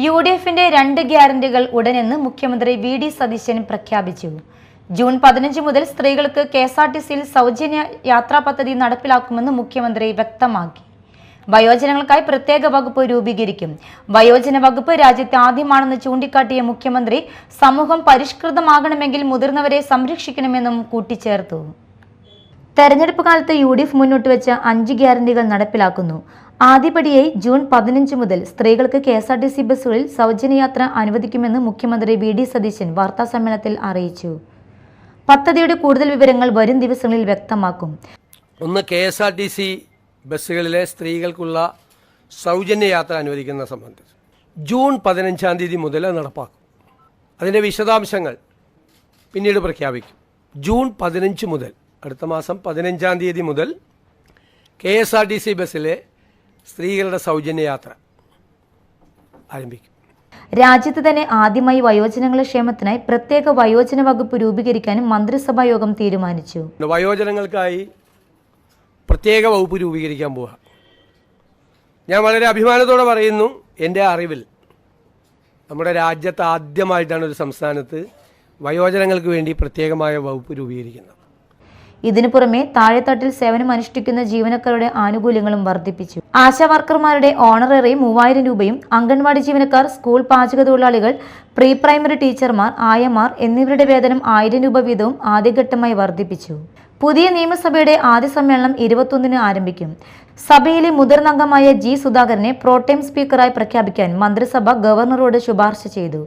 യുഡിഎഫിന്റെ 2 ഗ്യാരണ്ടികൾ ഉടനെന്ന് മുഖ്യമന്ത്രി വി.ഡി. സതീശൻ പ്രഖ്യാപിച്ചു. ജൂൺ 15 മുതൽ സ്ത്രീകൾക്ക് കെഎസ്ആർടിസിയിൽ സൗജന്യ യാത്രാ പദ്ധതി നടപ്പിലാക്കുമെന്ന് മുഖ്യമന്ത്രി വ്യക്തമാക്കി. വയോജനങ്ങൾക്കായി പ്രത്യേക വകുപ്പ് രൂപീകരിക്കും. വയോജന വകുപ്പ് രാജ്യത്തെ ആദ്യമാണെന്ന് ചൂണ്ടിക്കാട്ടിയ മുഖ്യമന്ത്രി സമൂഹം പരിഷ്കൃതമാകണമെങ്കിൽ മുതിർന്നവരെ സംരക്ഷിക്കണമെന്നും കൂട്ടിച്ചേർത്തു. തെരഞ്ഞെടുപ്പ് കാലത്ത് യുഡിഎഫ് മുന്നോട്ടുവെച്ച 5 ഗ്യാരണ്ടികൾ നടപ്പിലാക്കുന്നു. ആദ്യപടിയായി ജൂൺ 15 മുതൽ സ്ത്രീകൾക്ക് കെഎസ്ആർടിസി ബസ്സുകളിൽ സൗജന്യയാത്ര അനുവദിക്കുമെന്ന് മുഖ്യമന്ത്രി വി.ഡി. സതീശൻ വാർത്താസമ്മേളനത്തിൽ അറിയിച്ചു. പദ്ധതിയുടെ കൂടുതൽ വിവരങ്ങൾ വരും ദിവസങ്ങളിൽ വ്യക്തമാക്കും. ഒന്ന്, കെഎസ്ആർടിസി ബസ്സുകളിലെ സ്ത്രീകൾക്കുള്ള സൗജന്യയാത്ര അനുവദിക്കുന്ന സംബന്ധിച്ച് ജൂൺ 15-ാം തീയതി മുതൽ നടപ്പാക്കും. അതിൻ്റെ വിശദാംശങ്ങൾ പിന്നീട് പ്രഖ്യാപിക്കും. ജൂൺ 15 മുതൽ, അടുത്ത മാസം 15-ാം തീയതി മുതൽ കെഎസ്ആർടിസി ബസ്സിലെ സ്ത്രീകളുടെ സൗജന്യയാത്ര ആരംഭിക്കും. രാജ്യത്ത് തന്നെ ആദ്യമായി വയോജനങ്ങളുടെ ക്ഷേമത്തിനായി പ്രത്യേക വയോജന വകുപ്പ് രൂപീകരിക്കാനും മന്ത്രിസഭാ യോഗം തീരുമാനിച്ചു. വയോജനങ്ങൾക്കായി പ്രത്യേക വകുപ്പ് രൂപീകരിക്കാൻ പോവുക. ഞാൻ വളരെ അഭിമാനത്തോടെ പറയുന്നു, എൻ്റെ അറിവിൽ നമ്മുടെ രാജ്യത്ത് ആദ്യമായിട്ടാണ് ഒരു സംസ്ഥാനത്ത് വയോജനങ്ങൾക്ക് വേണ്ടി പ്രത്യേകമായ വകുപ്പ് രൂപീകരിക്കുന്നത്. ഇതിനു പുറമെ താഴെത്തട്ടിൽ സേവനം അനുഷ്ഠിക്കുന്ന ജീവനക്കാരുടെ ആനുകൂല്യങ്ങളും വർദ്ധിപ്പിച്ചു. ആശാ വർക്കർമാരുടെ ഓണററി 3000 രൂപയും അംഗൻവാടി ജീവനക്കാർ, സ്കൂൾ പാചക തൊഴിലാളികൾ, പ്രീ പ്രൈമറി ടീച്ചർമാർ, ആയമാർ എന്നിവരുടെ വേതനം 1000 രൂപ വീതവും ആദ്യഘട്ടമായി വർദ്ധിപ്പിച്ചു. പുതിയ നിയമസഭയുടെ ആദ്യ സമ്മേളനം 21-ന് ആരംഭിക്കും. സഭയിലെ മുതിർന്ന അംഗമായ ജി. സുധാകരനെ പ്രോടൈം സ്പീക്കറായി പ്രഖ്യാപിക്കാൻ മന്ത്രിസഭ ഗവർണറോട് ശുപാർശ ചെയ്തു.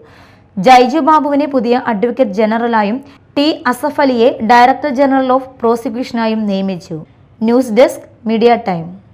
ജൈജു ബാബുവിനെ പുതിയ അഡ്വക്കേറ്റ് ജനറലായും ടി. അസഫ് അലിയെ ഡയറക്ടർ ജനറൽ ഓഫ് പ്രോസിക്യൂഷനായും നിയമിച്ചു. News desk, media time.